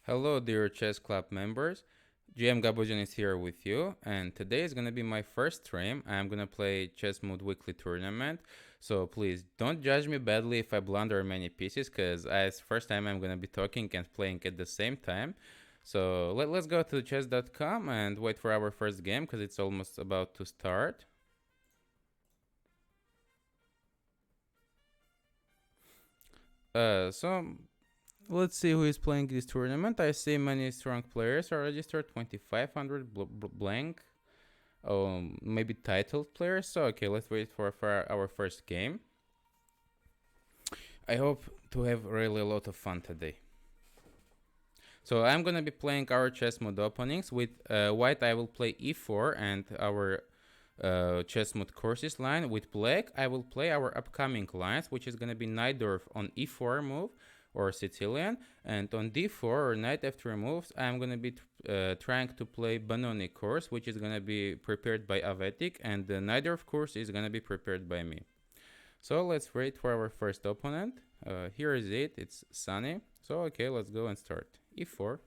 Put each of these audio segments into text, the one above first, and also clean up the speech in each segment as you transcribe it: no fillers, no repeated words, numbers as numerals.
Hello, dear Chess Club members. GM Gabuzyan is here with you, and today is gonna be my first stream. I'm gonna play ChessMood Weekly Tournament, so please don't judge me badly if I blunder many pieces, because it's first time I'm gonna be talking and playing at the same time. So let's go to chess.com and wait for our first game, because it's almost about to start. So let's see who is playing this tournament. I see many strong players are registered, 2500 blank. Maybe titled players. So okay, let's wait for our first game. I hope to have really a lot of fun today. So I'm gonna be playing our chess mode openings. With white I will play e4 and our chess mode courses line. With black I will play our upcoming lines, which is gonna be knight on e4 move or Sicilian, and on d4 or knight f3 moves I'm gonna be trying to play Benoni course, which is gonna be prepared by Avetic, and the knight course is gonna be prepared by me. So let's wait for our first opponent. Here is it, it's Sunny. So okay, let's go and start. e4.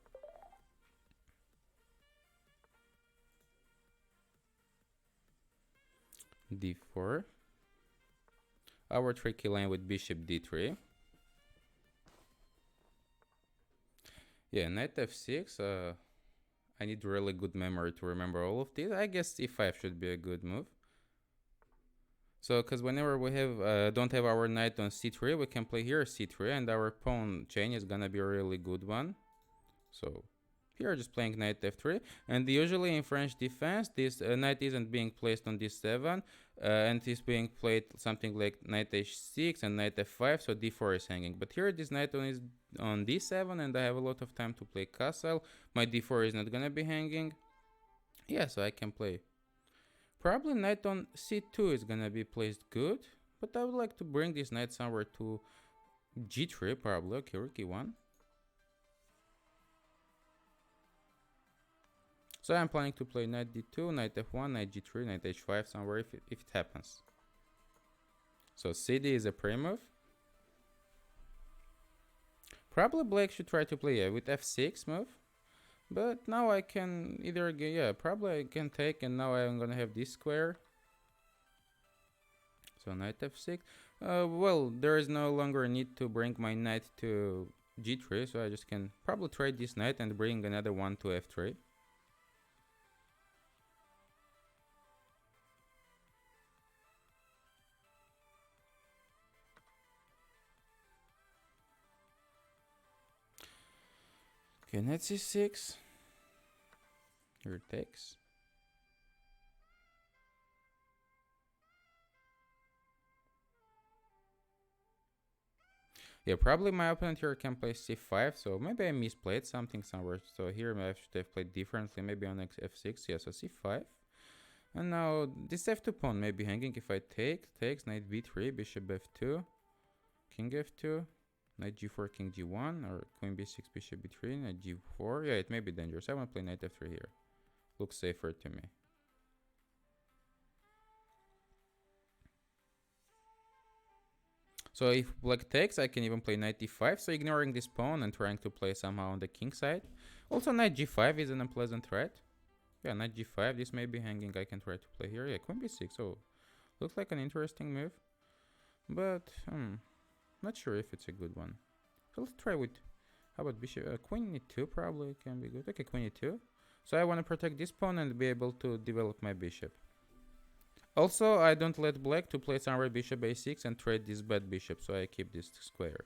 d4. Our tricky line with bishop d3. Yeah, knight f6. I need really good memory to remember all of these. I guess e5 should be a good move. So, because whenever we don't have our knight on c3, we can play here c3, and our pawn chain is gonna be a really good one. So here just playing knight f3, and usually in French defense this knight isn't being placed on d7, and is being played something like knight h6 and knight f5, so d4 is hanging. But here this knight is on d7, and I have a lot of time to play castle. My d4 is not gonna be hanging. Yeah, so I can play. Probably knight on c2 is gonna be placed good, but I would like to bring this knight somewhere to g3 probably. Okay, rook e1. So I'm planning to play knight d2, knight f1, knight g3, knight h5 somewhere if it happens. So cd is a pre-move. Probably black should try to play with f6 move. But now I can either, probably I can take, and now I'm gonna have this square. So knight f6. Well, there is no longer a need to bring my knight to g3, so I just can probably trade this knight and bring another one to f3. Okay, knight c6. Here takes. Yeah, probably my opponent here can play c5, so maybe I misplayed something somewhere. So here I should have played differently, maybe on f6, yeah, so c5. And now this f2 pawn may be hanging if I takes, knight b3, bishop f2, king f2, knight g4, king g1, or queen b6, bishop b3, knight g4. Yeah, it may be dangerous. I want to play knight f3 here. Looks safer to me. So if black takes, I can even play knight e5, so ignoring this pawn and trying to play somehow on the king side. Also knight g5 is an unpleasant threat. Yeah, knight g5, this may be hanging, I can try to play here. Yeah, queen b6, so looks like an interesting move. But, not sure if it's a good one. So let's try with, how about bishop, queen e2 probably can be good. Okay, queen e2. So I want to protect this pawn and be able to develop my bishop. Also, I don't let black to play somewhere bishop a6 and trade this bad bishop, so I keep this square.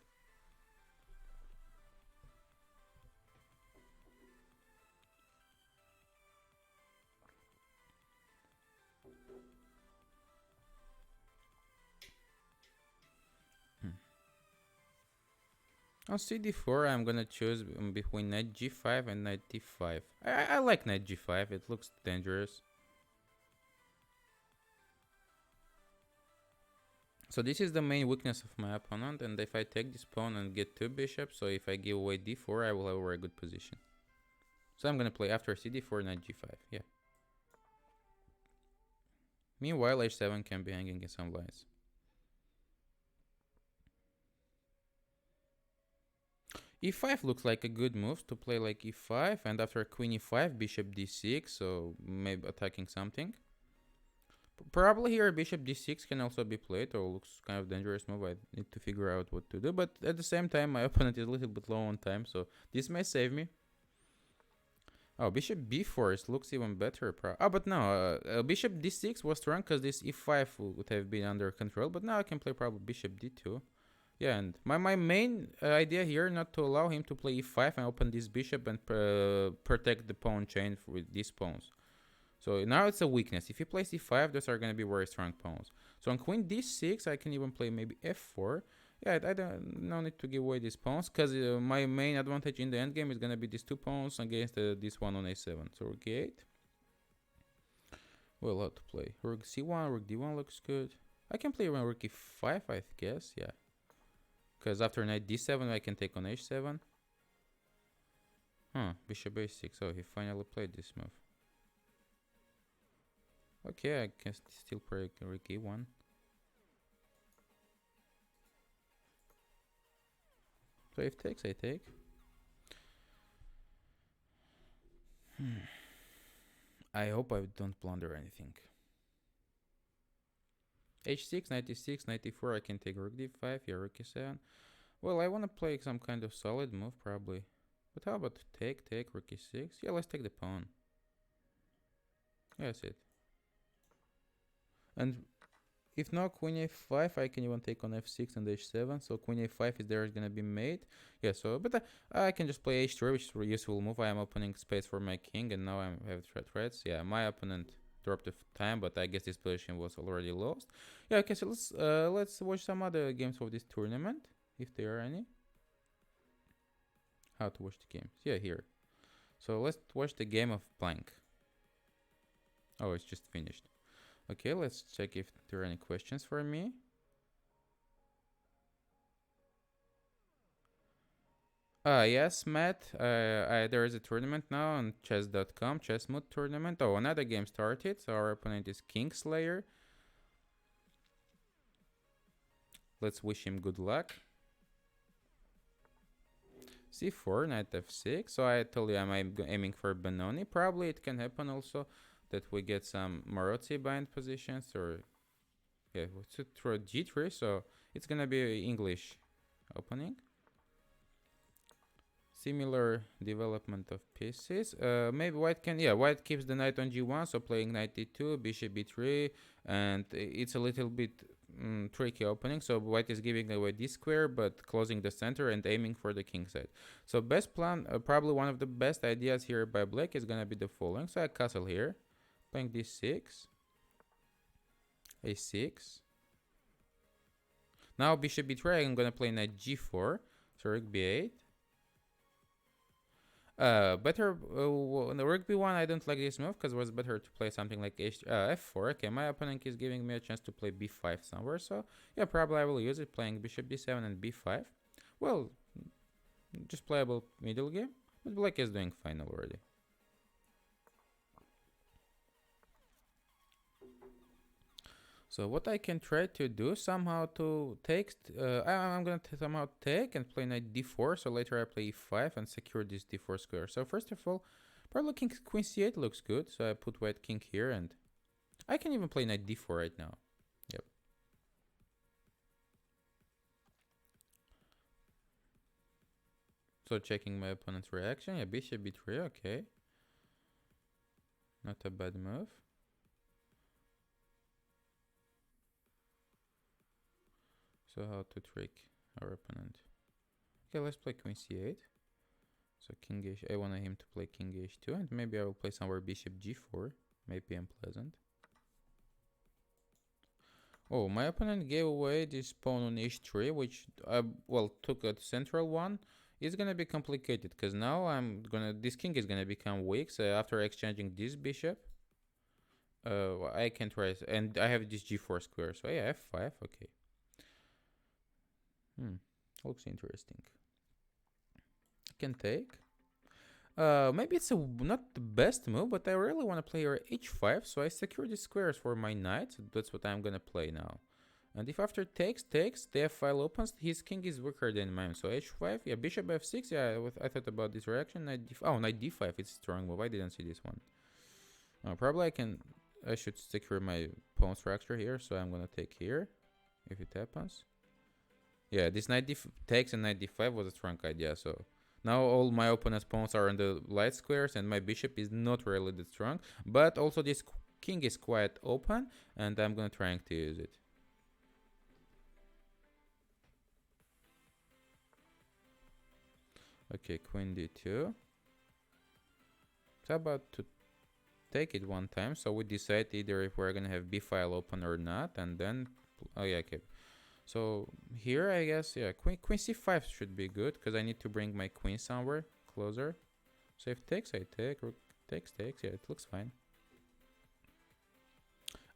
On cd4, I'm gonna choose between knight g5 and knight d5. I like knight g5, it looks dangerous. So this is the main weakness of my opponent, and if I take this pawn and get two bishops, so if I give away d4, I will have a very good position. So I'm gonna play after cd4, knight g5, yeah. Meanwhile, h7 can be hanging in some lines. e5 looks like a good move to play like e5, and after queen e5, bishop d6, so maybe attacking something. Probably here bishop d6 can also be played, or looks kind of dangerous move. I need to figure out what to do, but at the same time my opponent is a little bit low on time, so this may save me. Oh, bishop b4 looks even better. But no, bishop d6 was strong because this e5 would have been under control, but now I can play probably bishop d2. Yeah, and my main idea here not to allow him to play e5 and open this bishop and protect the pawn chain with these pawns. So now it's a weakness. If he plays e5, those are going to be very strong pawns. So on queen d6, I can even play maybe f4. Yeah, I don't no need to give away these pawns because my main advantage in the endgame is going to be these two pawns against this one on a7. So rook e8. Well, how to play? Rook c1, rook d1 looks good. I can play around rook e5, I guess, yeah. Because after knight d7, I can take on h7. Bishop a6. Oh, he finally played this move. Okay, I can still play rook e1. So if takes, I take. I hope I don't blunder anything. h6, knight e6, knight e4, I can take rook d5, yeah, rook e7. Well, I want to play some kind of solid move, probably. But how about take, rook e6? Yeah, let's take the pawn. Yeah, that's it. And if not queen a5, I can even take on f6 and h7. So queen a5 is there is gonna be mate. Yeah, so but I can just play h3, which is a useful move. I am opening space for my king, and now I have threats. Yeah, my opponent dropped the time, but I guess this position was already lost. Yeah, okay, so let's watch some other games of this tournament, if there are any. How to watch the games? Yeah, here. So let's watch the game of blank. Oh, it's just finished. Okay, let's check if there are any questions for me. Yes, Matt. There is a tournament now on chess.com, ChessMood Tournament. Oh, another game started. So our opponent is Kingslayer. Let's wish him good luck. c4, knight f6. So I told you I'm aiming for Benoni. Probably it can happen also that we get some Maroczy bind positions, or yeah, to throw g3. So it's gonna be English opening. Similar development of pieces. Maybe white can, yeah, white keeps the knight on g1, so playing knight d2, bishop b3, and it's a little bit tricky opening. So white is giving away this square, but closing the center and aiming for the king side. So best plan, probably one of the best ideas here by black is gonna be the following. So I castle here, playing d6, a6. Now bishop b3, I'm gonna play knight g4, so rook b8. Better in the rook b1, I don't like this move because it was better to play something like f4. Okay, my opponent is giving me a chance to play b5 somewhere, so yeah, probably I will use it, playing bishop d7 and b5. Well, just playable middle game, but black is doing fine already. So what I can try to do somehow to take, I'm gonna somehow take and play knight d4. So later I play e5 and secure this d4 square. So first of all, probably king queen c8 looks good. So I put white king here, and I can even play knight d4 right now. Yep. So checking my opponent's reaction. Yeah, bishop b3. Okay. Not a bad move. So how to trick our opponent? Okay, let's play queen c8. So king h. I want him to play king h2, and maybe I will play somewhere bishop g4. Maybe unpleasant. Oh, my opponent gave away this pawn on h3, which I took a central one. It's gonna be complicated because now this king is gonna become weak. So after exchanging this bishop, I can try, and I have this g4 square. So yeah, f5. Okay. Looks interesting. I can take. Maybe it's not the best move, but I really want to play here h5, so I secure the squares for my knight. So that's what I'm gonna play now. And if after takes, the f file opens, his king is weaker than mine. So h5, yeah, bishop f6, yeah, I thought about this reaction. Knight d5, it's a strong move. I didn't see this one. Probably I should secure my pawn structure here, so I'm gonna take here, if it happens. Yeah, this knight takes and knight d5 was a strong idea, so now all my opponent's pawns are on the light squares and my bishop is not really that strong, but also this king is quite open and I'm gonna try to use it. Okay, queen d2. How about to take it one time, so we decide either if we're gonna have b file open or not, and then oh yeah, okay. So here I guess, yeah, queen c5 should be good because I need to bring my queen somewhere closer. So if takes, I take, rook takes, yeah, it looks fine.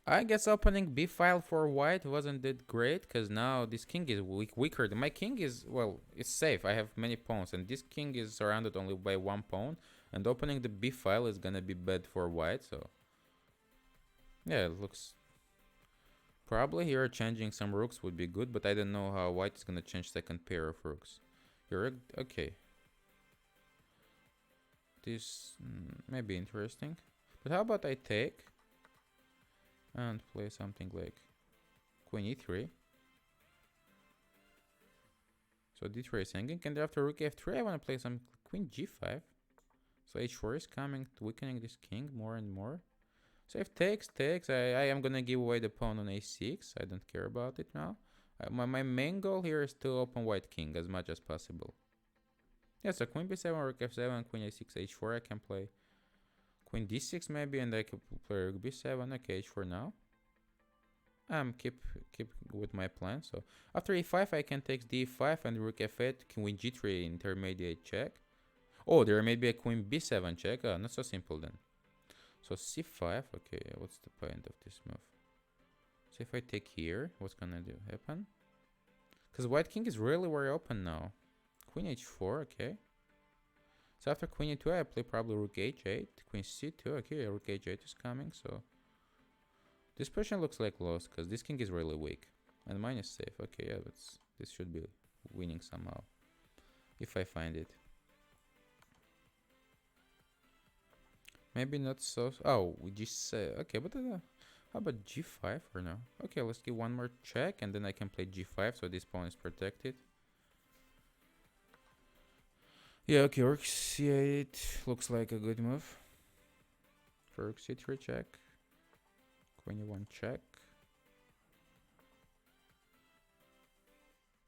I guess opening b file for white wasn't that great because now this king is weaker. My king is, well, it's safe. I have many pawns and this king is surrounded only by one pawn, and opening the b file is gonna be bad for white. So yeah, it looks probably here changing some rooks would be good, but I don't know how white is gonna change second pair of rooks. You're okay. This may be interesting, but how about I take and play something like queen e3. So d3 is hanging, and after rook f3 I want to play some queen g5. So h4 is coming, weakening this king more and more. So if takes, I am gonna give away the pawn on a6. I don't care about it now. My main goal here is to open white king as much as possible. Yeah, so queen b7, rook f7, queen a6, h4 I can play. Queen d6 maybe, and I can play rook b7. Okay, h4 now. Keep with my plan. So after e5 I can take d5 and rook f8, queen g3 intermediate check. Oh, there may be a queen b7 check. Not so simple then. So c5. Okay, what's the point of this move? So if I take here, what's gonna happen? Because white king is really very open now. Queen h4. Okay. So after queen e2 I play probably rook h8, queen c2. Okay, rook h8 is coming. So this position looks like lost because this king is really weak and mine is safe. Okay, yeah, but this should be winning somehow if I find it. Maybe not so. Oh, we just say okay, but how about g5 or no? Okay, let's give one more check and then I can play g5 so this pawn is protected. Yeah, okay, rook c8 looks like a good move. For rook c3 check. Queen e1 check.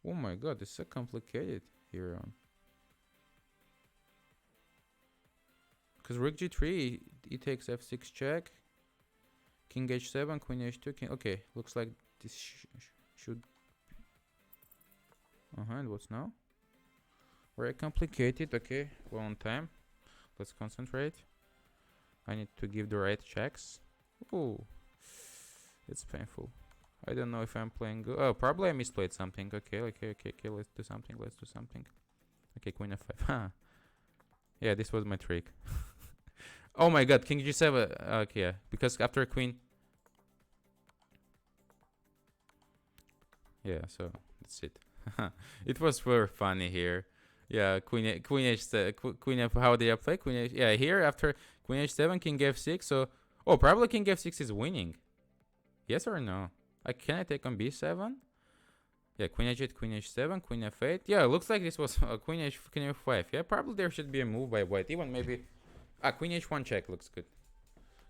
Oh my god, it's so complicated here on. Because rook g3, he takes f6 check. King h7, queen h2, king. Okay, looks like this should. And what's now? Very complicated. Okay, well on time. Let's concentrate. I need to give the right checks. Oh, it's painful. I don't know if I'm playing good. Oh, probably I misplayed something. Okay, let's do something. Okay, queen f5. Yeah, this was my trick. Oh my god, king g7. Okay, yeah, because after queen. Yeah, so that's it. It was very funny here. Yeah, queen f. How did I play queen h? Yeah, here after queen h7, king f6. So, oh, probably king f6 is winning. Yes or no? Can I take on b7? Yeah, queen h8, queen h7, queen f8. Yeah, looks like this was queen f5. Yeah, probably there should be a move by white. Even maybe queen h1 check looks good.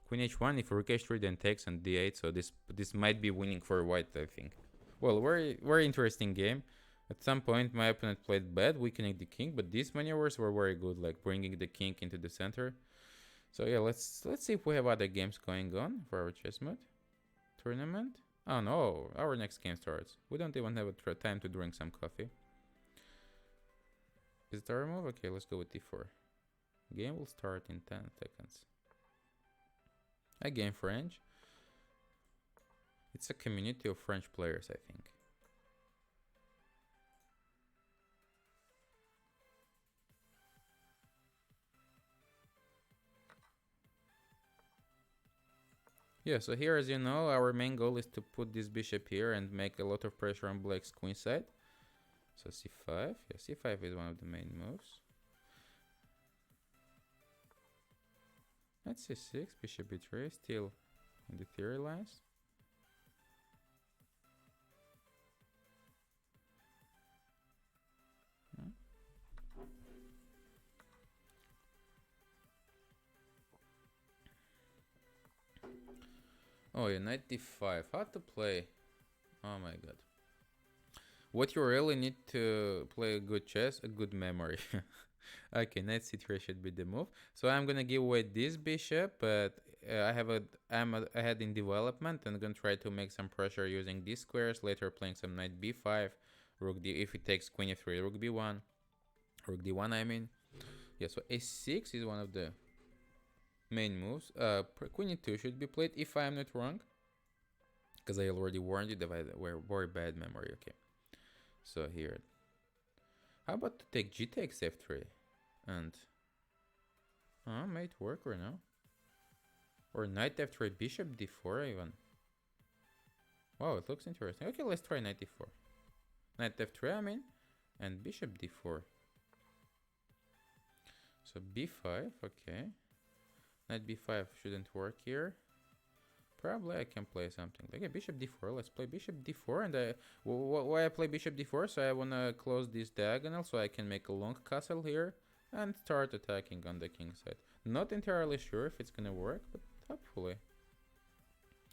Queen h1, if rook h3 then takes on d8. So this might be winning for white, I think. Well, very interesting game. At some point, my opponent played bad, weakening the king, but these maneuvers were very good, like bringing the king into the center. So yeah, let's see if we have other games going on for our ChessMood Tournament. Oh no, our next game starts. We don't even have a time to drink some coffee. Is there a move? Okay, let's go with d4. Game will start in 10 seconds. A game French. It's a community of French players, I think. Yeah, so here, as you know, our main goal is to put this bishop here and make a lot of pressure on black's queen side. So c5. Yeah, c5 is one of the main moves. Knight c6, bishop b3, still in the theory lines. Oh yeah, knight d5. How to play? Oh my god. What you really need to play a good chess, a good memory. Okay, knight c3 should be the move. So I'm gonna give away this bishop, but I'm ahead in development and gonna try to make some pressure using these squares. Later playing some knight b5, rook d. If it takes queen f3, rook b1, rook d1. I mean, yeah. So a6 is one of the main moves. Queen e2 should be played if I'm not wrong, because I already warned you that I were very bad memory. Okay, so here, how about to take g takes f3, and might work or no, or knight f3, bishop d4 even. Wow, it looks interesting. Okay, let's try knight d4, knight f3. I mean, and bishop d4. So b5. Okay. Knight b5 shouldn't work here. Probably I can play something like a bishop d4. Let's play bishop d4. And why I play bishop d4? So I wanna close this diagonal so I can make a long castle here and start attacking on the king side. Not entirely sure if it's gonna work, but hopefully.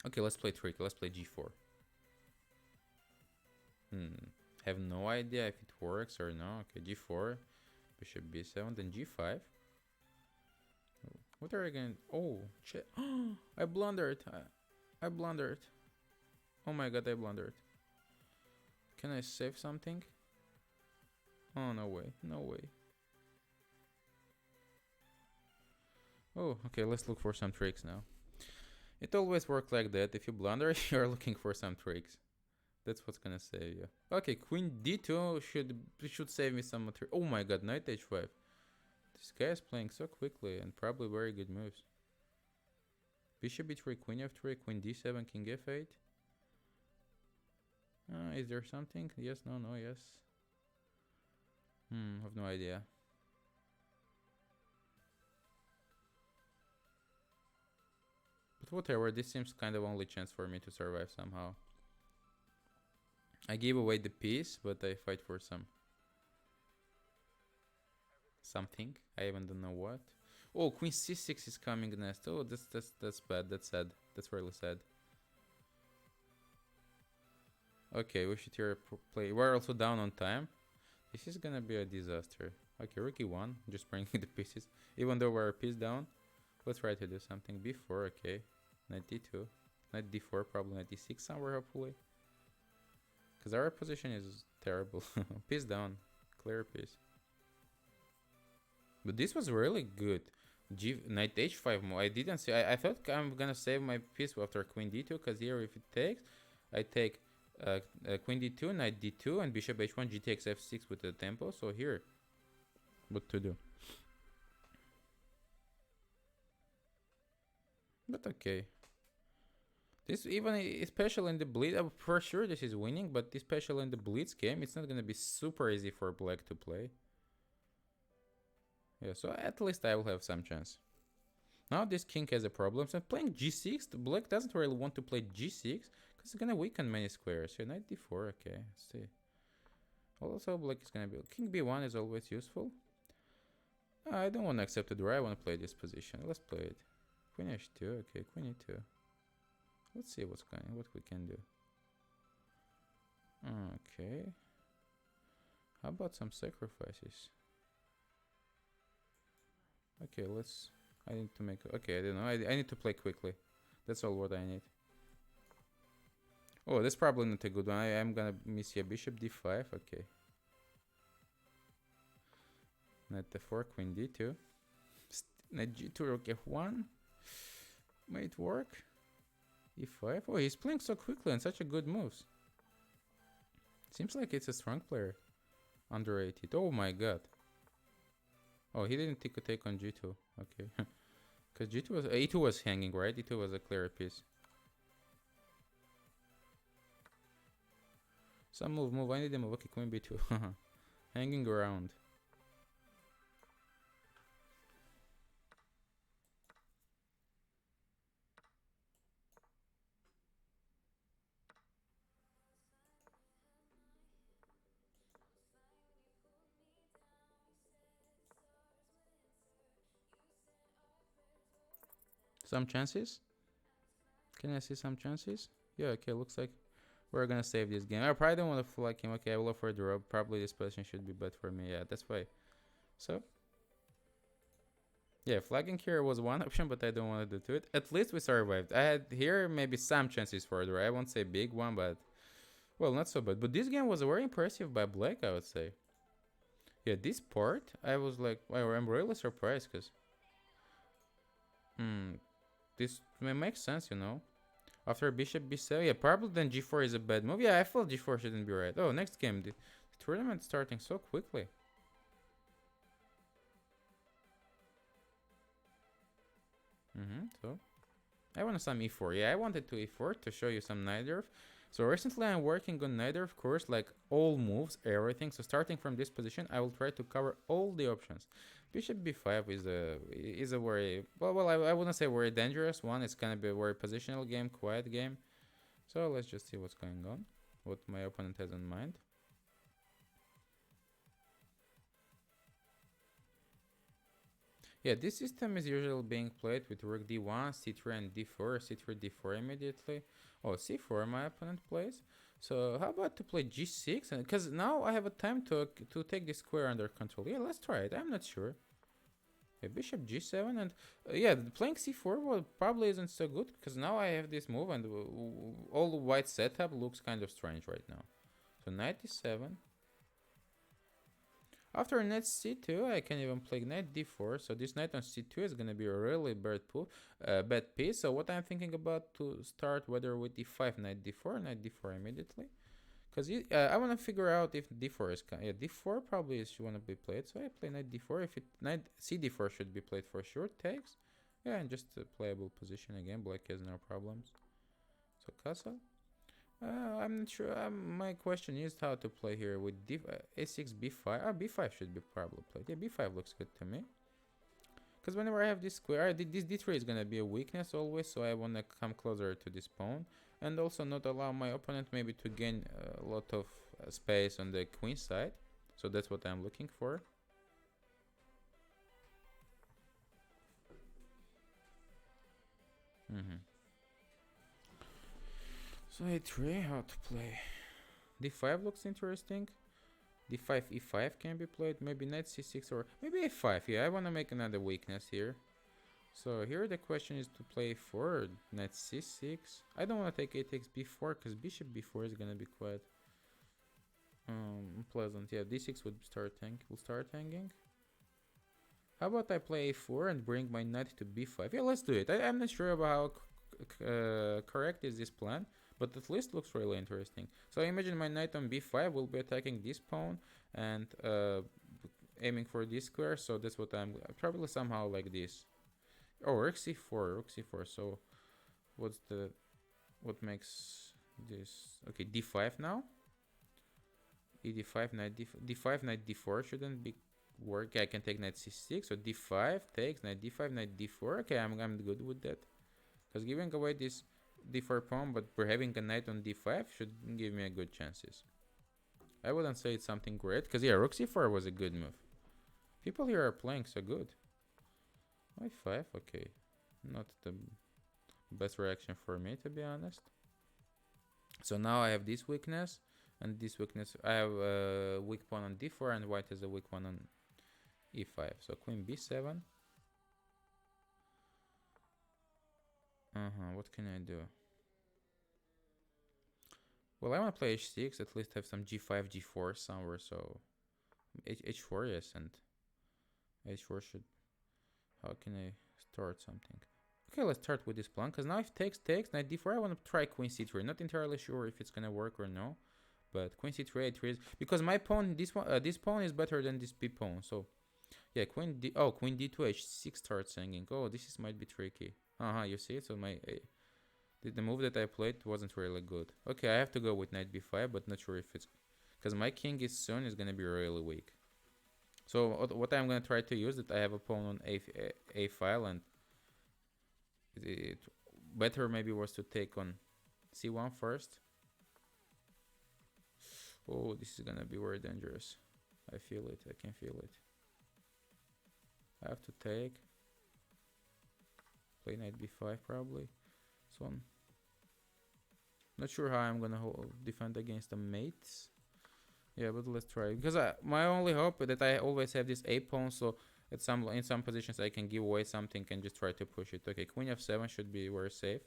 Okay, let's play tricky. Let's play g4. Have no idea if it works or no. Okay, g4, bishop b7, then g5. What are you going? Oh, shit. I blundered. I blundered. Oh my god, I blundered. Can I save something? Oh, no way. No way. Oh, okay, let's look for some tricks now. It always works like that. If you blunder, you're looking for some tricks. That's what's gonna save you. Okay, queen d2 should save me some material. Oh my god, knight h5. This guy is playing so quickly and probably very good moves. Bishop b3, queen f3, queen d7, king f8. Is there something? Yes, no, no, yes. Have no idea. But whatever, this seems kind of only chance for me to survive somehow. I gave away the piece, but I fight for something. I even don't know what. Oh, queen c6 is coming next. Oh, that's bad. That's sad. That's really sad. Okay, we should here play. We're also down on time. This is gonna be a disaster. Okay, rook e1, just bringing the pieces. Even though we're a piece down, let's try to do something. b4, okay. Knight d2, knight d4, probably knight d6 somewhere, hopefully. Because our position is terrible. Piece down, clear piece. But this was really good. Knight h5 move. I didn't see. I thought I'm gonna save my piece after queen d2, because here if it takes, I take queen d2, knight d2, and bishop h1, g takes f6 with the tempo. So here, what to do? But okay. This even especially in the blitz, for sure this is winning, but especially in the blitz game, it's not gonna be super easy for black to play. Yeah, so at least I will have some chance. Now this king has a problem. So playing g6, the black doesn't really want to play g6 because it's gonna weaken many squares. So knight d4, okay, let's see. Also black is gonna be king b1 is always useful. I don't want to accept a draw. I want to play this position. Let's play it. Queen h2, okay, queen e2. Let's see what we can do. Okay. How about some sacrifices? Okay, I need to make... Okay, I don't know. I need to play quickly. That's all what I need. Oh, that's probably not a good one. I'm gonna miss here. Bishop d5, okay. Knight f4, queen d2. Knight g2, rook f1. Might work. e5. Oh, he's playing so quickly and such a good moves. Seems like it's a strong player. Underrated. Oh my god. Oh, he didn't take on g2. Okay. Because g2 was... e2 was hanging, right? e2 was a clear piece. Some move. I need a move. Okay, queen b2. Hanging around. Some chances? Can I see some chances? Yeah, okay, looks like we're gonna save this game. I probably don't want to flag him. Okay, I will offer a draw. Probably this position should be bad for me. Yeah, that's why. So, yeah, flagging here was one option, but I don't want to do it. At least we survived. I had here maybe some chances for a draw. I won't say big one, but, well, not so bad. But this game was very impressive by Black, I would say. Yeah, this part, I was like, well, I'm really surprised, because this may make sense, you know. After bishop b7, yeah, probably then g4 is a bad move. Yeah, I feel g4 shouldn't be right. Oh, next game, the tournament starting so quickly. So I want some e4. Yeah, I wanted to e4 to show you some knight nerf. So recently I'm working on knight nerf course, like all moves, everything. So starting from this position, I will try to cover all the options. Bishop b5 is a very well I wouldn't say very dangerous one. It's gonna be a very positional game, quiet game. So let's just see what's going on, what my opponent has in mind. Yeah, this system is usually being played with rook d1, c3 and d4, c3, d4 immediately. Oh, c4 my opponent plays. So how about to play g6? And because now I have a time to take this square under control. Yeah, let's try it. I'm not sure. Yeah, bishop g7 and yeah, playing c4 well probably isn't so good because now I have this move and all white setup looks kind of strange right now. So knight e7. After knight c2, I can even play knight d4. So this knight on c2 is gonna be a really bad piece. So what I'm thinking about to start whether with d5, knight d4 immediately, because I want to figure out if d4 is yeah, d4 probably is want to be played. So I play knight d4. If it knight cd4 should be played for sure. Takes, yeah, and just a playable position again. Black has no problems. So castle. I'm not sure. My question is how to play here with a6, b5. B5 should be probably played. Yeah, b5 looks good to me. Because whenever I have this square, this d3 is gonna be a weakness always, so I wanna come closer to this pawn, and also not allow my opponent maybe to gain a lot of space on the queen side. So that's what I'm looking for. So a3, how to play? d5 looks interesting. d5, e5 can be played. Maybe knight c6 or maybe a5. Yeah, I want to make another weakness here. So here the question is to play 4, knight c6. I don't want to take a takes b4 because bishop b4 is gonna be quite pleasant. Yeah, d6 will start hanging. How about I play a4 and bring my knight to b5? Yeah, let's do it. I'm not sure about how correct is this plan, but at least looks really interesting. So I imagine my knight on b5 will be attacking this pawn and aiming for this square. So that's what I'm probably somehow like this. Oh, rook c4. So what makes this? Okay, d5 now. e5, knight d5, knight d4 shouldn't be work. I can take knight c6. So d5 takes knight d5, knight d4. Okay, I'm good with that. Because giving away this d4 pawn, but we're having a knight on d5 should give me a good chances. I wouldn't say it's something great, because yeah, rook c4 was a good move. People here are playing so good. y5, okay. Not the best reaction for me, to be honest. So now I have this weakness, and this weakness. I have a weak pawn on d4, and white has a weak pawn on e5. So queen b7. What can I do? Well, I want to play h6, at least have some g5, g4 somewhere, so h4, yes, and h4 should... How can I start something? Okay, let's start with this plan, because now if takes, knight d4, I want to try queen c3. Not entirely sure if it's gonna work or no, but queen c3, a3 is... Because my pawn, this pawn is better than this b pawn, so... Yeah, queen d2, h6 starts hanging. Oh, this might be tricky. You see it? So The move that I played wasn't really good. Okay, I have to go with knight b5, but not sure if it's because my king is soon is gonna be really weak. So what I'm gonna try to use that I have a pawn on a file, and it better maybe was to take on c1 first. Oh, this is gonna be very dangerous. I feel it. I can feel it. I have to take. Play knight b5 probably. So I'm not sure how I'm gonna defend against the mates. Yeah, but let's try. Because my only hope is that I always have this a pawn, so in some positions I can give away something and just try to push it. Okay, queen f7 should be very safe.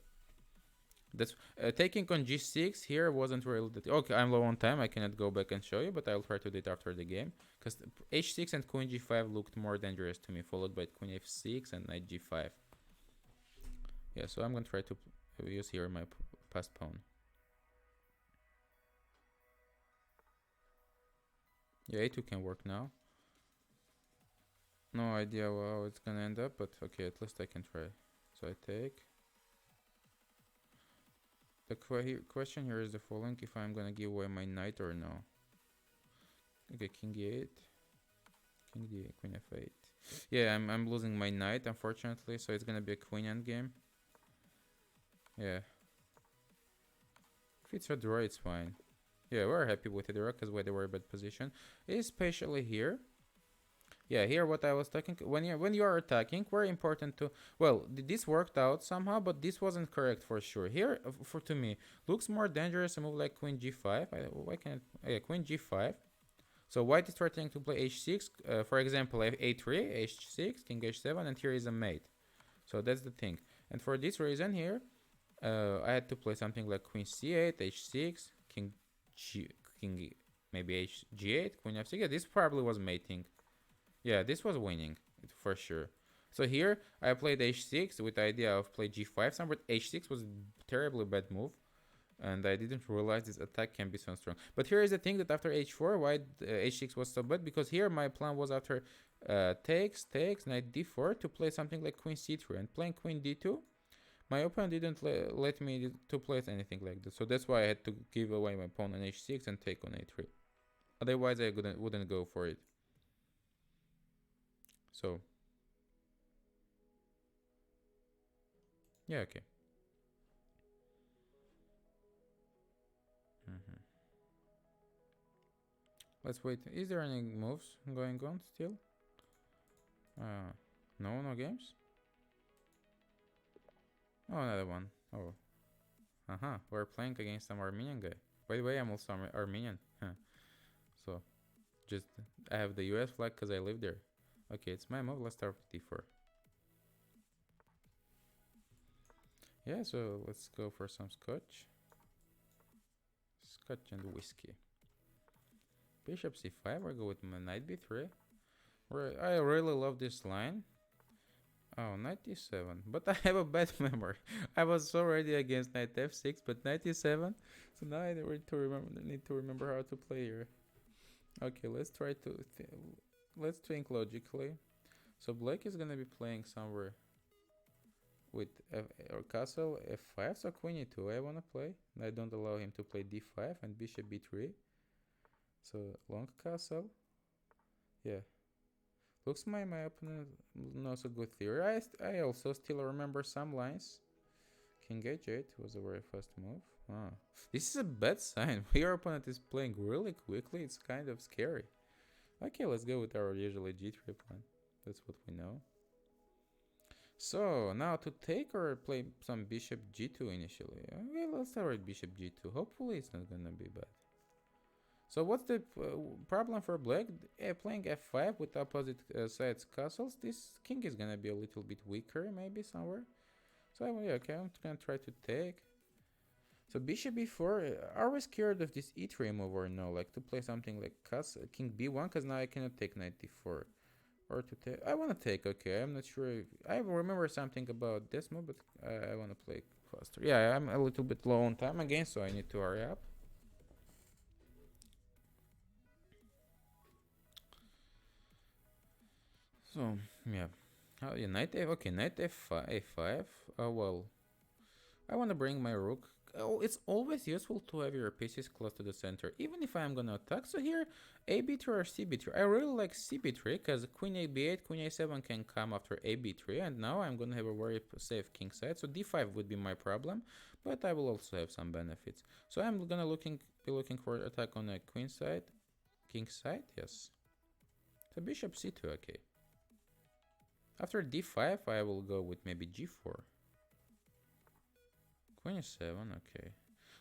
That's taking on g6 here wasn't really that. Okay, I'm low on time. I cannot go back and show you, but I'll try to do it after the game. Because h6 and queen g5 looked more dangerous to me, followed by queen f6 and knight g5. Yeah, so I'm gonna try to use here my passed pawn. Yeah, a2 can work now. No idea how it's gonna end up, but okay, at least I can try. So I take. The question here is the following: if I'm gonna give away my knight or no. Okay, king e8, king d8, queen f8. Yeah, I'm losing my knight unfortunately, so it's gonna be a queen endgame. Yeah. If it's a draw, it's fine. Yeah, we're happy with the draw because we had a very bad position. Especially here. Yeah, here what I was talking, when you are attacking, very important to, well, this worked out somehow, but this wasn't correct for sure. Here, for to me, looks more dangerous a move like queen g5. Why can't queen g5? So white is trying to play h6. For example, a3, h6, king h7, and here is a mate. So that's the thing. And for this reason here, I had to play something like queen c8, h6, king maybe g8, queen f6. Yeah, this probably was mating. Yeah, this was winning for sure. So here I played h6 with the idea of play g5 somewhere. H6 was a terribly bad move, and I didn't realize this attack can be so strong. But here is the thing that after h4, why h6 was so bad, because here my plan was after takes, knight d4 to play something like queen c3, and playing queen d2. My opponent didn't let me to play anything like that, so that's why I had to give away my pawn on h6 and take on a3. Otherwise, I wouldn't go for it. So, yeah, okay. Let's wait. Is there any moves going on still? No games? Oh, another one. Oh. We're playing against some Armenian guy. By the way, I'm also Armenian. So, just, I have the US flag because I live there. Okay, it's my move. Let's start with d4. Yeah, so let's go for some scotch. Scotch and whiskey. Bishop c5. We'll go with my knight b3. I really love this line. Oh, knight e7. But I have a bad memory. I was so ready against knight f6, but knight e7. So now I need to remember how to play here. Okay, let's try to let's think logically. So black is gonna be playing somewhere with or castle f5. So queen e2 I wanna play. I don't allow him to play d5 and bishop b3. So long castle. Yeah. Looks my opponent knows a good theory. I also still remember some lines. King h8 was a very fast move. This is a bad sign. Your opponent is playing really quickly. It's kind of scary. Okay, let's go with our usually g3 plan. That's what we know. So now to take or play some bishop g2 initially. Okay, let's start with bishop g2. Hopefully it's not gonna be bad. So what's the problem for black? Playing f5 with opposite sides castles, this king is gonna be a little bit weaker maybe somewhere. So okay, I'm gonna try to take. So bishop b4, are we scared of this e3 move or no? Like to play something like king b1, because now I cannot take knight d4. Or to take, I wanna take, okay, I'm not sure. I remember something about this move, but I wanna play faster. Yeah, I'm a little bit low on time again, so I need to hurry up. So yeah, knight f. Okay, knight f5. A5. Well, I want to bring my rook. Oh, it's always useful to have your pieces close to the center, even if I'm gonna attack. So here, a b3 or c b3. I really like c b3 because queen a8, queen a7 can come after a b3, and now I'm gonna have a very safe king side. So d5 would be my problem, but I will also have some benefits. So I'm gonna be looking for attack on a queen side, king side. Yes. So bishop c2. Okay. After d5, I will go with maybe g4. Queen 7, okay.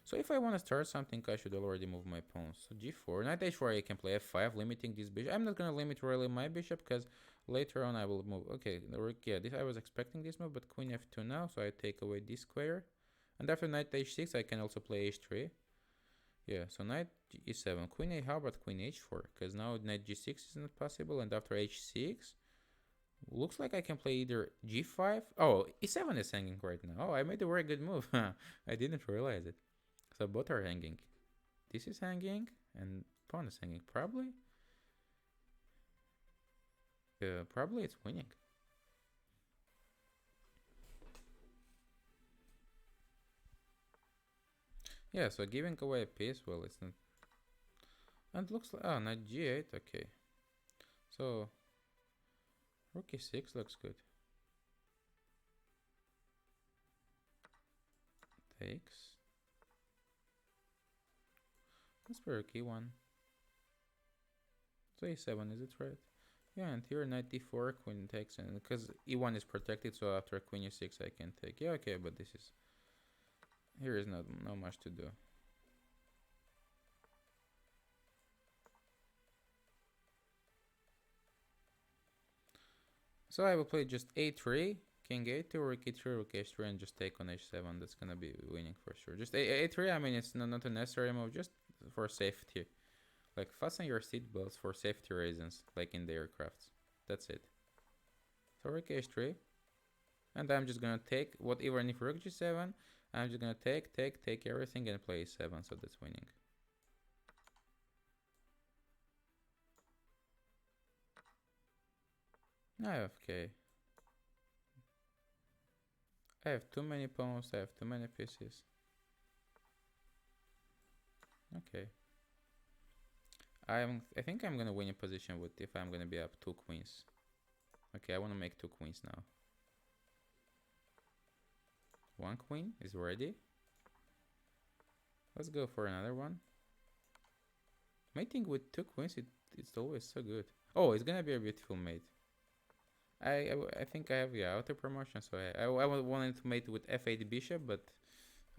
So if I want to start something, I should already move my pawn. So g4, knight h4, I can play f5, limiting this bishop. I'm not gonna limit really my bishop because later on I will move. Okay, yeah, I was expecting this move, but queen f2 now, so I take away this square. And after knight h6, I can also play h3. Yeah, so knight e7, queen a, how about queen h4? Because now knight g6 is not possible, and after h6, looks like I can play either g5. Oh, e7 is hanging right now. Oh, I made a very good move. I didn't realize it. So both are hanging. This is hanging and pawn is hanging. Probably it's winning. Yeah, so giving away a piece, well, it's not. And it looks like, oh, knight g8, okay. So rook e6 looks good. Takes. Let's play rook e1. So e7, is it right? Yeah, and here knight d4, queen takes, and because e1 is protected, so after queen e6 I can take. Yeah, okay, but this is, here is not much to do. So I will play just a3, king a2, rook e3, rook h3, and just take on h7. That's gonna be winning for sure. Just a3, I mean, it's not a necessary move, just for safety. Like, fasten your seatbelts for safety reasons, like in the aircrafts. That's it. So rook h3. And I'm just gonna take, even if rook g7, I'm just gonna take everything and play e7, so that's winning. Okay. I have too many pawns, I have too many pieces. Okay. I think I'm gonna win a position with if I'm gonna be up 2 queens. Okay, I wanna make 2 queens now. 1 queen is ready. Let's go for another one. Mating with 2 queens, it's always so good. Oh, it's gonna be a beautiful mate. I think I have, yeah, auto promotion, so I wanted to mate with f8 bishop, but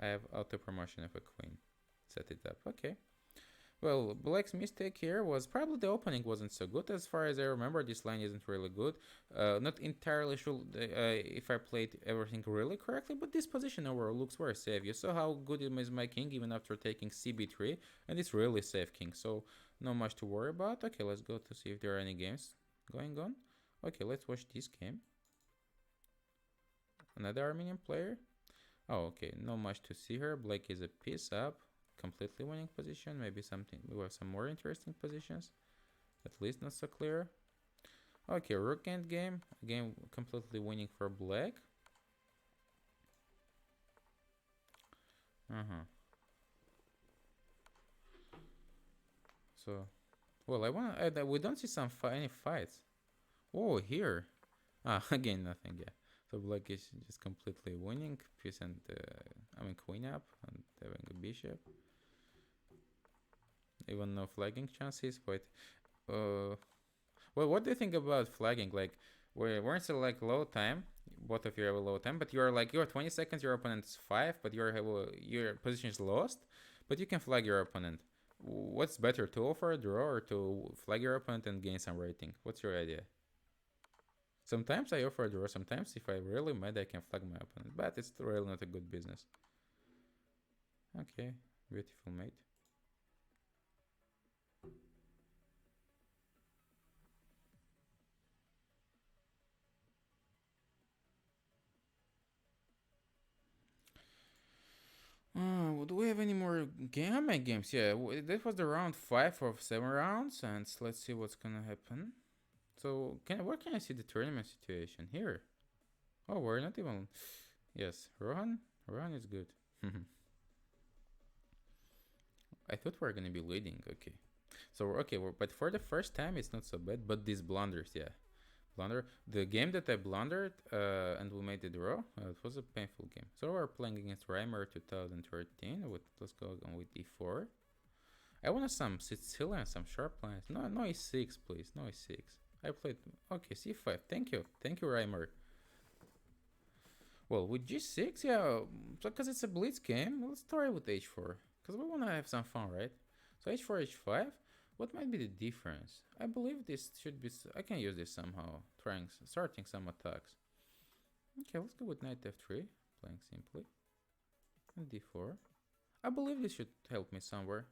I have auto promotion of a queen. Set it up. Okay. Well, black's mistake here was probably the opening wasn't so good. As far as I remember, this line isn't really good. Not entirely sure if I played everything really correctly, but this position overall looks very safe. You saw how good it is my king even after taking cb3, and it's really safe king, so not much to worry about. Okay, let's go to see if there are any games going on. Okay, let's watch this game. Another Armenian player. Oh, okay, not much to see here. Black is a piece up. Completely winning position. Maybe we have some more interesting positions. At least not so clear. Okay, rook end game. Again, completely winning for black. So, well, we don't see any fights. Oh, here. Again, nothing, yeah. So black is just completely winning. Piece and, queen up and having a bishop. Even no flagging chances, but well, what do you think about flagging? Like, we're still like low time, both of you have a low time, but you're 20 seconds, your opponent's 5, but your position is lost, but you can flag your opponent. What's better, to offer a draw or to flag your opponent and gain some rating? What's your idea? Sometimes I offer a draw, sometimes if I'm really mad I can flag my opponent, but it's really not a good business. Okay, beautiful mate. Do we have any more games? Yeah, this was the round 5 of 7 rounds, and let's see what's gonna happen. So, where can I see the tournament situation? Here. Oh, we're not even. Yes, Rohan Run is good. I thought we were gonna be leading. Okay. So okay, but for the first time it's not so bad. But these blunders, yeah, blunder. The game that I blundered, and we made the draw. It was a painful game. So we're playing against Reimer 2013. With let's go on with e4. I want some Sicilian, some sharp lines. No e6, please. No e6. I played okay c5. Thank you, Reimer. Well, with g6, yeah, because it's a blitz game. Let's try with h4, because we want to have some fun, right? So h4, h5. What might be the difference? I believe this should be. I can use this somehow. Starting some attacks. Okay, let's go with knight f3, playing simply, and d4. I believe this should help me somewhere.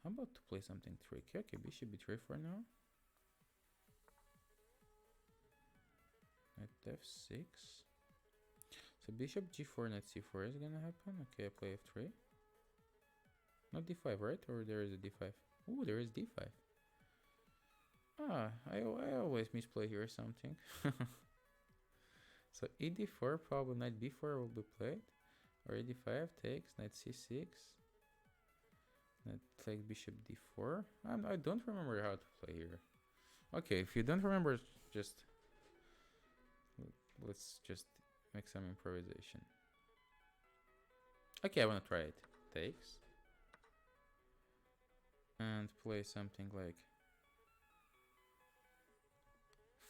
How about to play something tricky? Okay, bishop b3 for now. Knight f6. So bishop g4, knight c4 is gonna happen. Okay, I play f3. Not d5, right? Or there is a d5? Ooh, there is d5. Ah, I always misplay here or something. So e d4, probably knight b4 will be played. Or e d5 takes, knight c6. Knight takes bishop d4. I don't remember how to play here. Okay, if you don't remember, let's just make some improvisation. Okay, I want to try it. Takes. And play something like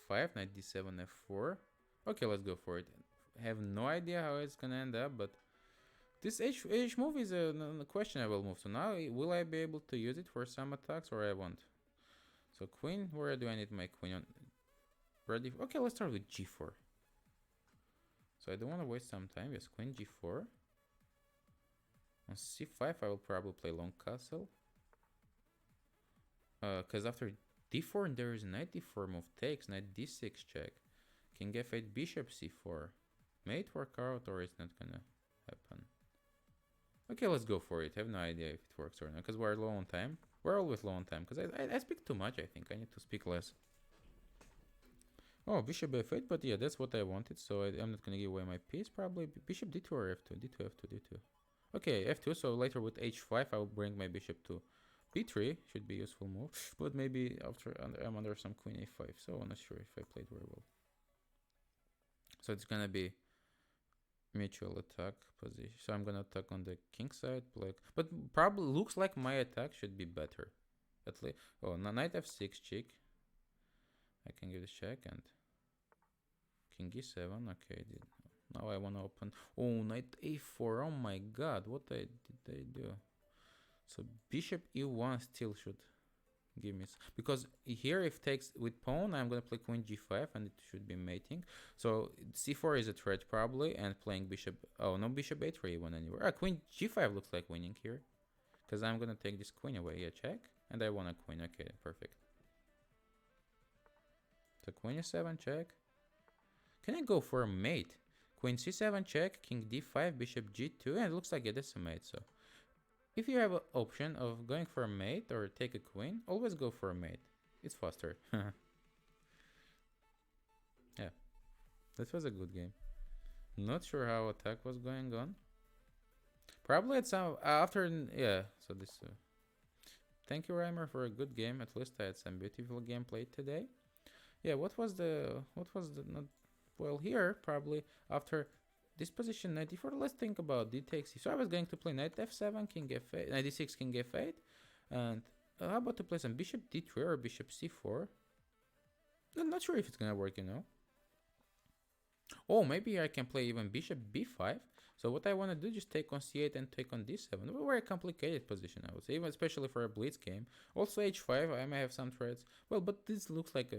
5, knight d7, f4. Okay, let's go for it. I have no idea how it's gonna end up, but this H move is a questionable move. So now, will I be able to use it for some attacks, or I won't? So queen, where do I need my queen on? Ready? Okay, let's start with g4. So I don't want to waste some time. Yes, queen g4. On c5, I will probably play long castle. Because after d4 there is knight d4 move takes, knight d6 check, king f8, bishop c4. May it work out or it's not gonna happen? Okay, let's go for it. I have no idea if it works or not, because we're low on time. We're always low on time, because I speak too much, I think. I need to speak less. Oh, bishop f8, but yeah, that's what I wanted, so I'm not gonna give away my piece, probably. Bishop d2 or f2, d2, f2, d2. Okay, f2, so later with h5 I will bring my bishop to b3, should be a useful move, but maybe after I'm under some queen a5, so I'm not sure if I played very well. So it's gonna be mutual attack position. So I'm gonna attack on the king side, black, but probably looks like my attack should be better. At least, oh, knight f6 check. I can give this check and king e7. Okay, now I wanna open. Oh, knight a4. Oh my god, what did I do? So bishop e1 still should give me, because here if takes with pawn, I'm gonna play queen g5 and it should be mating. So c4 is a threat probably, and playing bishop. Oh no, bishop a3 even anywhere. Queen g5 looks like winning here, because I'm gonna take this queen away. Yeah, check, and I want a queen. Okay, perfect. So queen e7 check. Can I go for a mate? Queen c7 check, king d5, bishop g2, and it looks like it is a mate. So if you have an option of going for a mate or take a queen, always go for a mate. It's faster. Yeah, this was a good game. Not sure how attack was going on. Probably at some after, yeah. So this. Thank you, Reimer, for a good game. At least I had some beautiful gameplay today. Yeah. What was the not well here? Probably after this position knight d4. Let's think about d takes c. So I was going to play knight f7, king f8, knight d6, king f8, and how about to play some bishop d3 or bishop c4? I'm not sure if it's gonna work, you know. Oh, maybe I can play even bishop b5. So what I want to do is just take on c8 and take on d7. A very complicated position, I would say, even especially for a blitz game. Also h5, I may have some threats. Well, but this looks like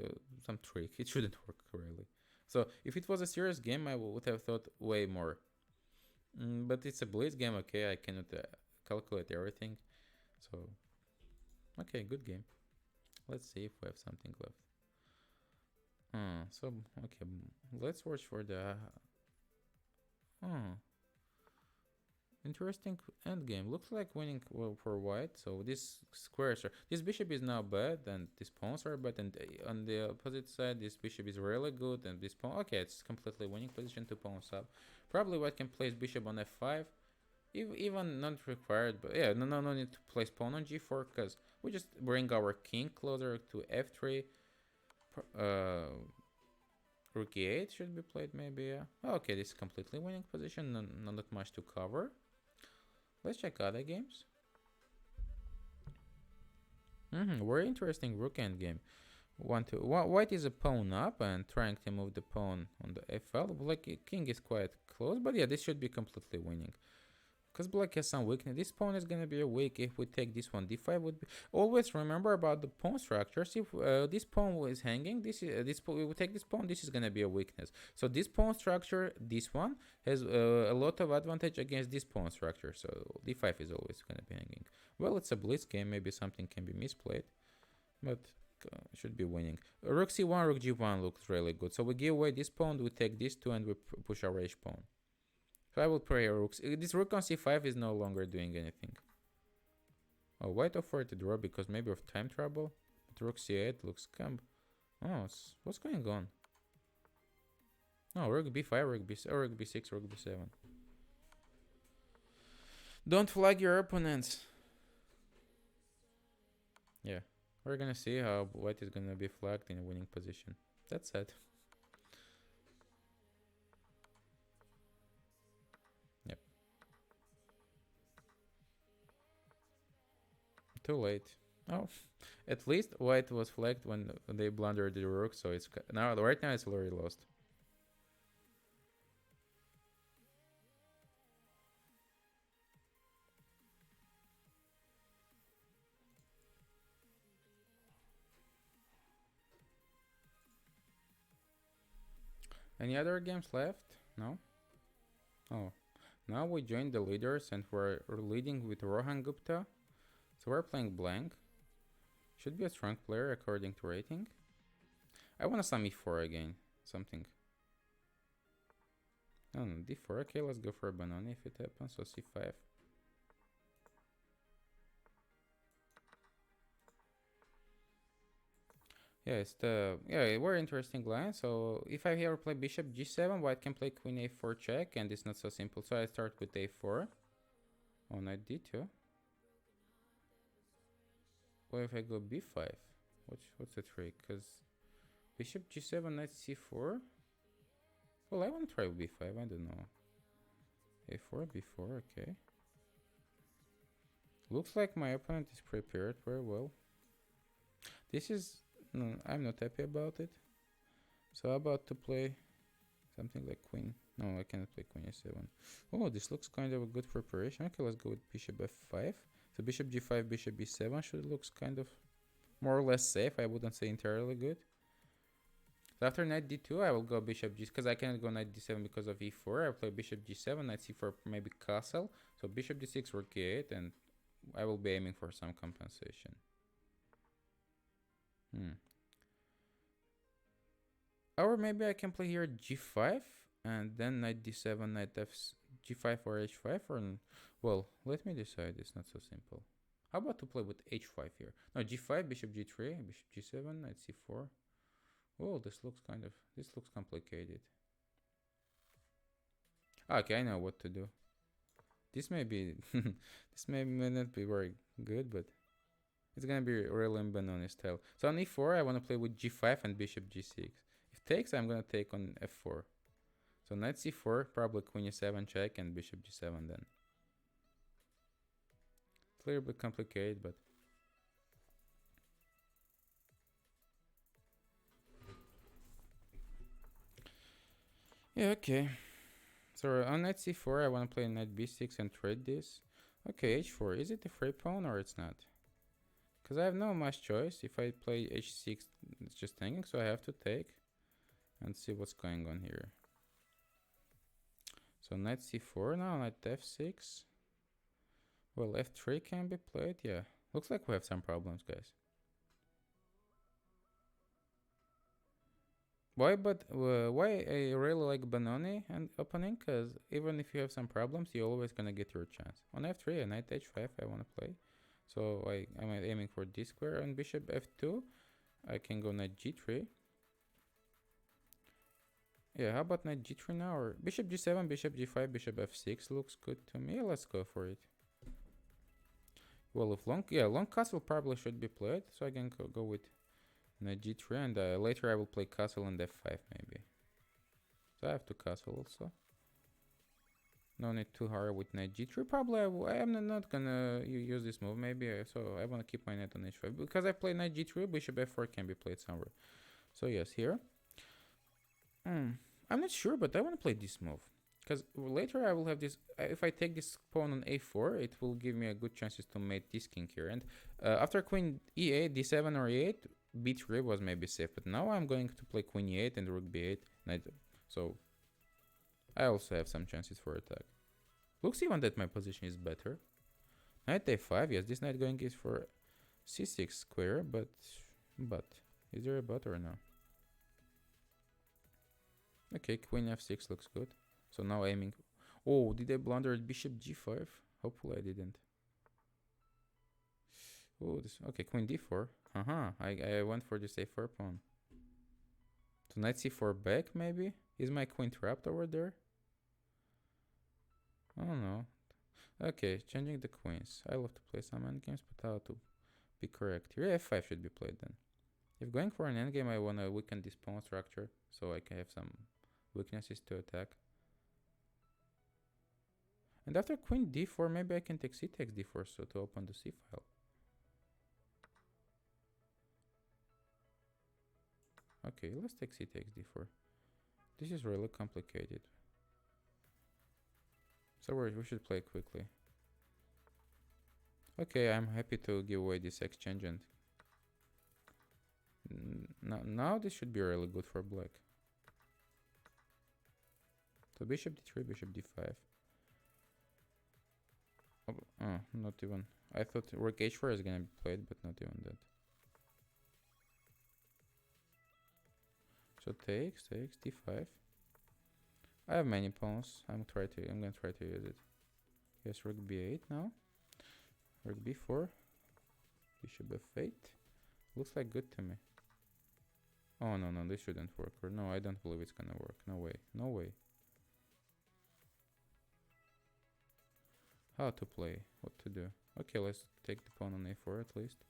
some trick. It shouldn't work really. So if it was a serious game, I would have thought way more. But it's a blitz game, okay? I cannot calculate everything. So, okay, good game. Let's see if we have something left. So, okay, let's watch for the... interesting endgame. Looks like winning well for white. So this squares are, this bishop is now bad, and these pawns are bad, and on the opposite side, this bishop is really good, and this pawn. Okay, it's completely winning position. 2 pawns up. Probably white can place bishop on f5. Even not required, but yeah, no need to place pawn on g4 because we just bring our king closer to f3. Rook e8 should be played maybe, yeah. Okay, this is completely winning position, not that much to cover. Let's check other games. Very interesting rook endgame. White is a pawn up and trying to move the pawn on the FL. Black king is quite close, but yeah, this should be completely winning. Because black has some weakness. This pawn is gonna be weak if we take this one. D5 would be. Always remember about the pawn structures. If this pawn is hanging, we will take this pawn. This is gonna be a weakness. So this pawn structure, this one has a lot of advantage against this pawn structure. So D5 is always gonna be hanging. Well, it's a blitz game. Maybe something can be misplayed, but should be winning. Rook C1, Rook G1 looks really good. So we give away this pawn. We take this two and we push our H pawn. So I will play rooks. This rook on c5 is no longer doing anything. Oh, white offered to draw because maybe of time trouble. But rook c8 looks scam. Oh, what's going on? No, rook b5, rook b6, rook b7. Don't flag your opponents. Yeah, we're gonna see how white is gonna be flagged in a winning position. That's it. Too late. Oh, at least white was flagged when they blundered the rook, so it's now right now it's already lost. Any other games left? No. Oh, now we joined the leaders and we're leading with Rohan Gupta. So we're playing blank. Should be a strong player according to rating. I want some e4 again. Something. Oh no, d4. Okay, let's go for a banana if it happens. So c5. Yeah, it's the very interesting line. So if I here play bishop g7, white can play queen a4 check, and it's not so simple. So I start with a4. Oh, knight d2. What if I go b5? What's the trick? Because bishop g7, knight c4. Well, I want to try b5. I don't know. a4, b4. Okay. Looks like my opponent is prepared very well. This is no, I'm not happy about it. So I'm about to play something like queen. No, I cannot play queen a7. Oh, this looks kind of a good preparation. Okay, let's go with bishop f5. So bishop g5, bishop b7 should looks kind of more or less safe. I wouldn't say entirely good. So after knight d2, I will go bishop g, because I cannot go knight d7 because of e4. I'll play bishop g7, knight c4, maybe castle. So bishop d6, rook e8, and I will be aiming for some compensation. Or maybe I can play here g5 and then knight d7, knight f, g5 or h5, or well, let me decide. It's not so simple. How about to play with h5 here? No, g5, bishop g3, bishop g7, knight c4. Oh, this looks complicated. Okay, I know what to do. This may be this may not be very good, but it's gonna be real in Benoni style. So on e4, I want to play with g5 and bishop g6. If takes, I'm gonna take on f4. So knight c4, probably queen e7 check and bishop g7 then. It's a little bit complicated, but yeah, okay. So on knight c4, I want to play knight b6 and trade this. Okay, h4. Is it a free pawn or it's not? Because I have no much choice. If I play h6, it's just hanging, so I have to take and see what's going on here. So knight c4 now, knight f6. Well, f3 can be played, yeah. Looks like we have some problems, guys. Why? But why I really like Benoni and opening? Cause even if you have some problems, you're always gonna get your chance. On f3 and knight h5, I wanna play. So I'm aiming for d square. On bishop f2, I can go knight g3. Yeah, how about knight g3 now? Or bishop g7, bishop g5, bishop f6 looks good to me. Let's go for it. Well, if long castle probably should be played, so I can go with knight g3, and later I will play castle and f5 maybe. So I have to castle also. No need to hurry with knight g3. Probably I am not gonna use this move maybe, so I wanna keep my knight on h5. Because I play knight g3, bishop f4 can be played somewhere. So yes, here. I'm not sure, but I wanna play this move. Because later I will have this, if I take this pawn on a4, it will give me a good chances to mate this king here. And after queen e8, d7 or e8, b3 was maybe safe. But now I'm going to play queen e8 and rook b8. So I also have some chances for attack. Looks even that my position is better. Knight a5, yes, this knight going is for c6 square, but is there a but or no? Okay, queen f6 looks good. So now aiming. Oh, did I blunder at bishop g5? Hopefully I didn't. Oh, this okay. Queen d4. I went for this a4 pawn. So knight c4 back maybe. Is my queen trapped over there? I don't know. Okay, changing the queens. I love to play some endgames, but how to be correct here? f5 should be played then. If going for an endgame, I wanna weaken this pawn structure so I can have some weaknesses to attack. And after queen d4, maybe I can take c takes d4 so to open the c file. Okay, let's take c takes d4. This is really complicated. So we should play quickly. Okay, I'm happy to give away this exchange, and now this should be really good for black. So bishop d3, bishop d5. Oh, not even. I thought rook h4 is gonna be played, but not even that. So takes d5. I have many pawns. I'm gonna try to use it. Yes, rook b8 now. Rook b4. Bishop f8. Looks like good to me. Oh no, this shouldn't work. Or no, I don't believe it's gonna work. No way. No way. How to play? What to do? Okay, let's take the pawn on a4 at least.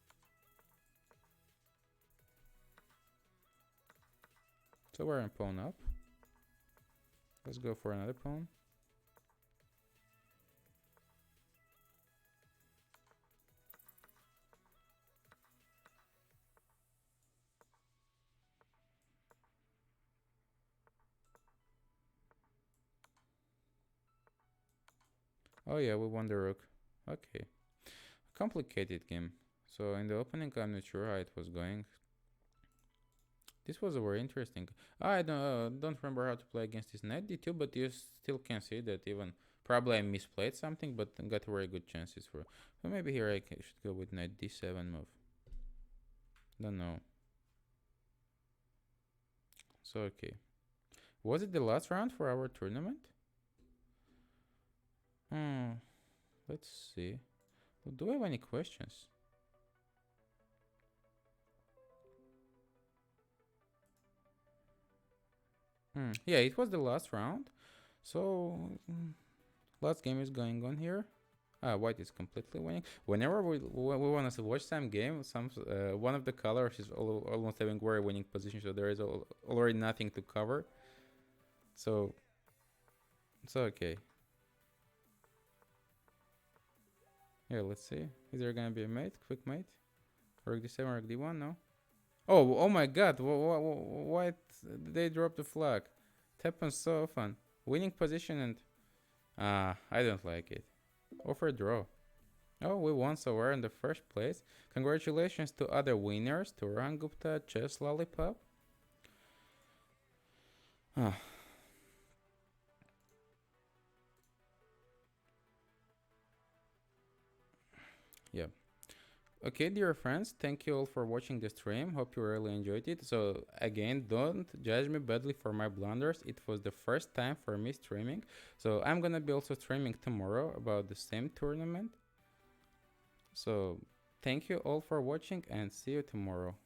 So we're in pawn up. Let's go for another pawn. Oh yeah, we won the rook. Okay. Complicated game. So in the opening, I'm not sure how it was going. This was very interesting. I don't remember how to play against this knight d2, but you still can see that even probably I misplayed something, but got very good chances for. So maybe here I should go with knight d7 move. Don't know. So okay. Was it the last round for our tournament? Let's see. Do I have any questions? Yeah, it was the last round. So last game is going on here. White is completely winning. Whenever we want to watch some game, one of the colors is almost having very winning position, so there is already nothing to cover. So it's okay. Yeah, let's see. Is there gonna be a mate? Quick mate? Rook d7, rook d1? No. Oh my God! Why they dropped the flag? It happens so often. Winning position and I don't like it. Offer draw. Oh, we won, so we're in the first place. Congratulations to other winners, to Rangupta, Chess Lollipop. Yeah. Okay, dear friends, thank you all for watching the stream. Hope you really enjoyed it. So again, don't judge me badly for my blunders. It was the first time for me streaming. So I'm gonna be also streaming tomorrow about the same tournament. So thank you all for watching and see you tomorrow.